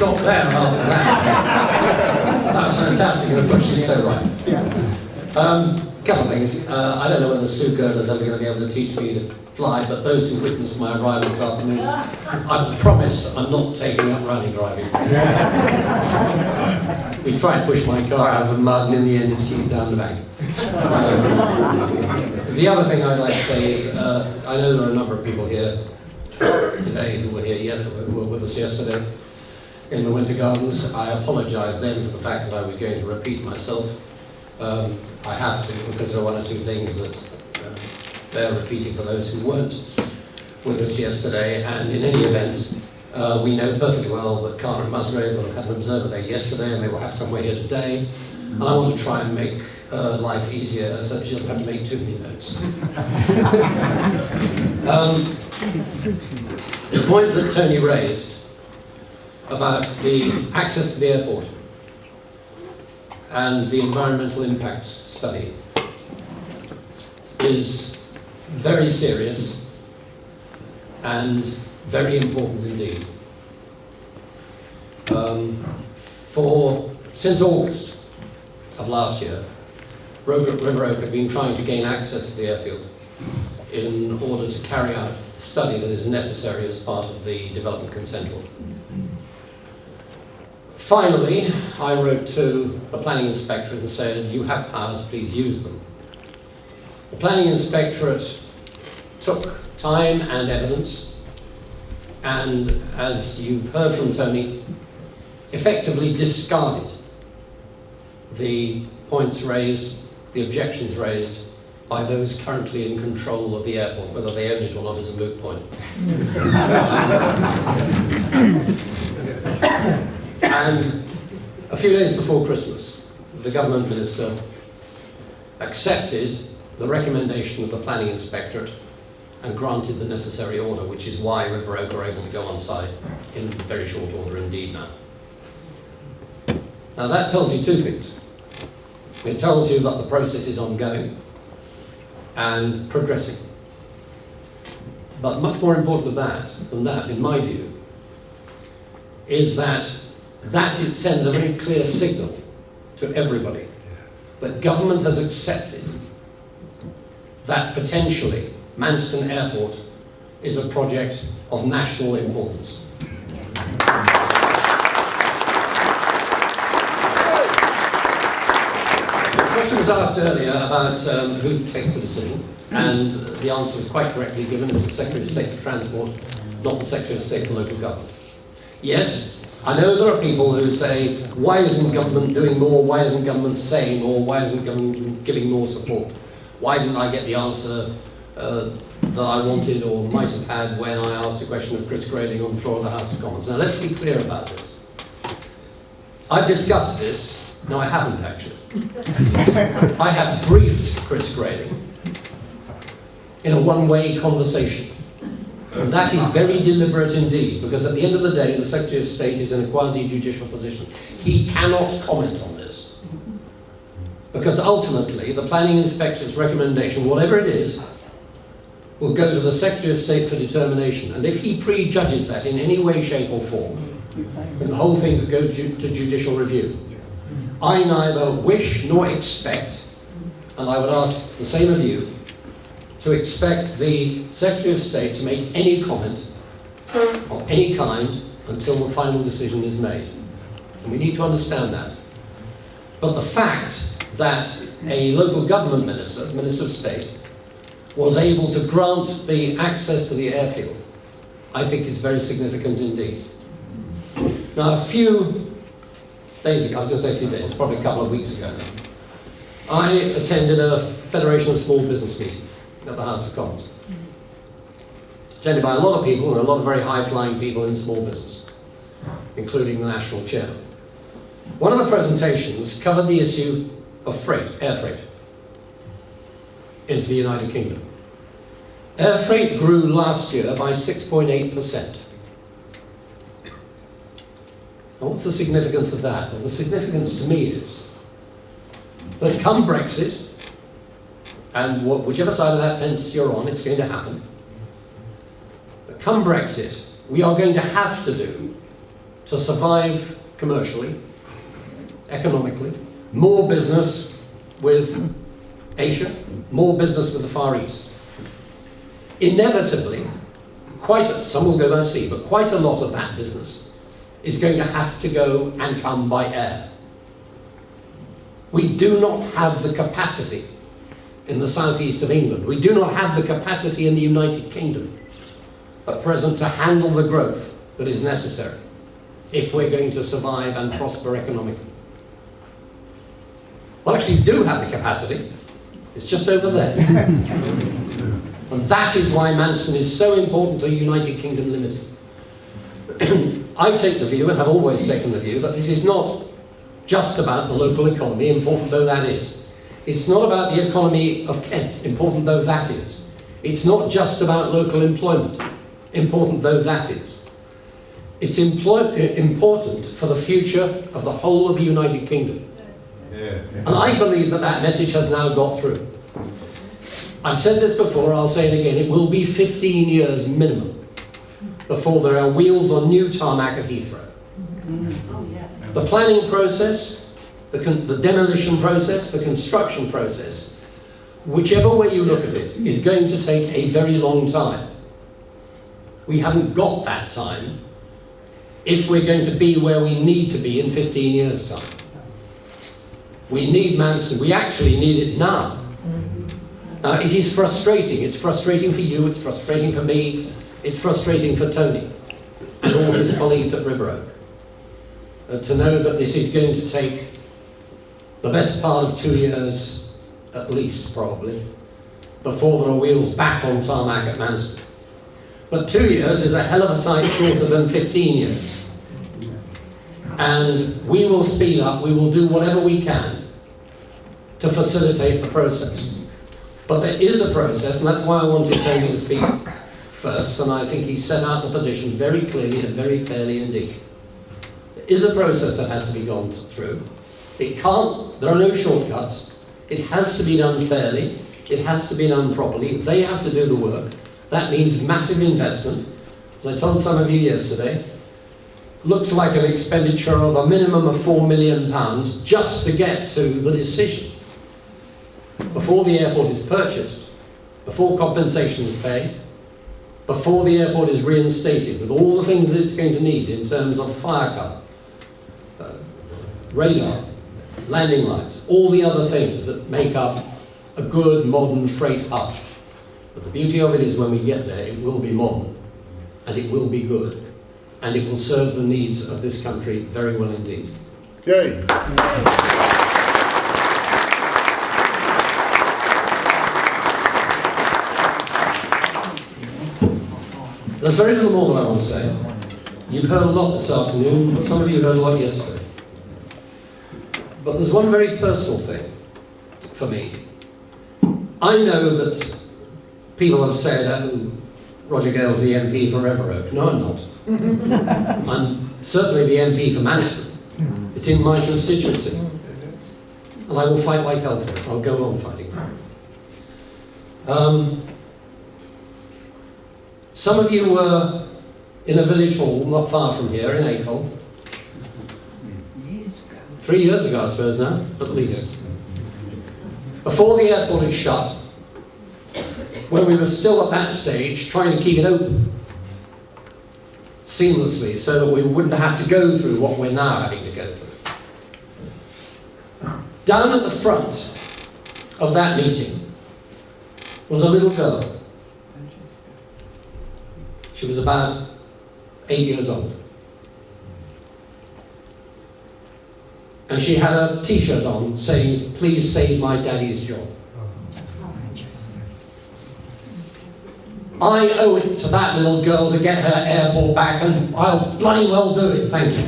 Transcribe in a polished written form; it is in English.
stop there after that. That was fantastic, and of course she's so right. Couple of things. I don't know whether Sue Gerler's ever going to be able to teach me to fly, but those who witnessed my arrival this afternoon, I promise I'm not taking up rally driving. We tried to push my car out of the mud, and in the end it seeped down the bank. The other thing I'd like to say is, I know there are a number of people here today who were with us yesterday in the Winter Gardens. I apologise then for the fact that I was going to repeat myself. I have to, because there are one or two things that bear repeating for those who weren't with us yesterday. And in any event, we know perfectly well that Carter and Musgrave will have had an observer there yesterday, and they will have somewhere here today. And I want to try and make her life easier so that she doesn't have to make too many notes. The point that Tony raised about the access to the airport and the environmental impact study is very serious and very important indeed. Since August of last year, River Oak have been trying to gain access to the airfield in order to carry out the study that is necessary as part of the development consent order. Finally, I wrote to the planning inspectorate and said, you have powers, please use them. The planning inspectorate took time and evidence, and as you've heard from Tony, effectively discarded the points raised, the objections raised by those currently in control of the airport. Whether they own it or not is a moot point. And a few days before Christmas, the government minister accepted the recommendation of the planning inspectorate and granted the necessary order, which is why River Oak are able to go on site in very short order indeed now. Now that tells you two things. It tells you that the process is ongoing and progressing. But much more important than that, in my view, is that it sends a very clear signal to everybody that government has accepted that potentially Manston Airport is a project of national importance. The question was asked earlier about who takes the decision, and the answer was quite correctly given. It's the Secretary of State for Transport, not the Secretary of State for Local Government. Yes, I know there are people who say, why isn't government doing more, why isn't government saying more, why isn't government giving more support? Why didn't I get the answer that I wanted or might have had when I asked a question of Chris Grading on the floor of the House of Commons? Now let's be clear about this. I've discussed this. No, I haven't actually. I have briefed Chris Grading in a one-way conversation. And that is very deliberate indeed, because at the end of the day, the Secretary of State is in a quasi-judicial position. He cannot comment on this. Because ultimately, the planning inspector's recommendation, whatever it is, will go to the Secretary of State for determination. And if he prejudges that in any way, shape or form, then the whole thing could go to judicial review. I neither wish nor expect, and I would ask the same of you, to expect the Secretary of State to make any comment of any kind until the final decision is made. And we need to understand that. But the fact that a local government minister, Minister of State, was able to grant the access to the airfield, I think is very significant indeed. Now, a few days ago, I was going to say a few days, probably a couple of weeks ago now, I attended a Federation of Small Business meeting at the House of Commons, attended by a lot of people, and a lot of very high-flying people in small business, including the National Chairman. One of the presentations covered the issue of freight, air freight, into the United Kingdom. Air freight grew last year by 6.8%. And what's the significance of that? Well, the significance to me is that come Brexit, and whichever side of that fence you're on, it's going to happen. But come Brexit, we are going to have to do to survive commercially, economically, more business with Asia, more business with the Far East. Inevitably, some will go by sea, but quite a lot of that business is going to have to go and come by air. We do not have the capacity in the southeast of England. We do not have the capacity in the United Kingdom at present to handle the growth that is necessary if we're going to survive and prosper economically. Well, actually, we do have the capacity. It's just over there. And that is why Manson is so important to United Kingdom Limited. I take the view, and have always taken the view, that this is not just about the local economy, important though that is. It's not about the economy of Kent, important though that is. It's not just about local employment, important though that is. It's important for the future of the whole of the United Kingdom. And I believe that that message has now got through. I've said this before, I'll say it again, it will be 15 years minimum before there are wheels on new tarmac at Heathrow. The planning process, the demolition process, the construction process, whichever way you look at it, is going to take a very long time. We haven't got that time if we're going to be where we need to be in 15 years' time. We need Manson. We actually need it now. Now, it is frustrating. It's frustrating for you, it's frustrating for me, it's frustrating for Tony and all his colleagues at River Oak. To know that this is going to take the best part of 2 years, at least, probably, before there are wheels back on tarmac at Manson. But 2 years is a hell of a sight shorter than 15 years. And we will speed up, we will do whatever we can to facilitate the process. But there is a process, and that's why I wanted Tony to speak first, and I think he set out the position very clearly and very fairly indeed. There is a process that has to be gone through. There are no shortcuts. It has to be done fairly. It has to be done properly. They have to do the work. That means massive investment. As I told some of you yesterday, looks like an expenditure of a minimum of £4 million just to get to the decision. Before the airport is purchased, before compensation is paid, before the airport is reinstated, with all the things that it's going to need in terms of fire cover, radar, landing lights, all the other things that make up a good modern freight hub. But the beauty of it is when we get there, it will be modern, and it will be good, and it will serve the needs of this country very well indeed. Yay. There's very little more that I want to say. You've heard a lot this afternoon, some of you heard a lot yesterday. But there's one very personal thing for me. I know that people have said, oh, Roger Gale's the MP for River Oak. No, I'm not. I'm certainly the MP for Manston. It's in my constituency. And I will fight like hell for it. I'll go on fighting. Some of you were in a village hall not far from here, in Acol. 3 years ago, I suppose now, at least. Before the airport had shut, when we were still at that stage, trying to keep it open seamlessly so that we wouldn't have to go through what we're now having to go through. Down at the front of that meeting was a little girl. She was about 8 years old. And she had a t-shirt on saying, "Please save my daddy's job." I owe it to that little girl to get her airport back, and I'll bloody well do it. Thank you.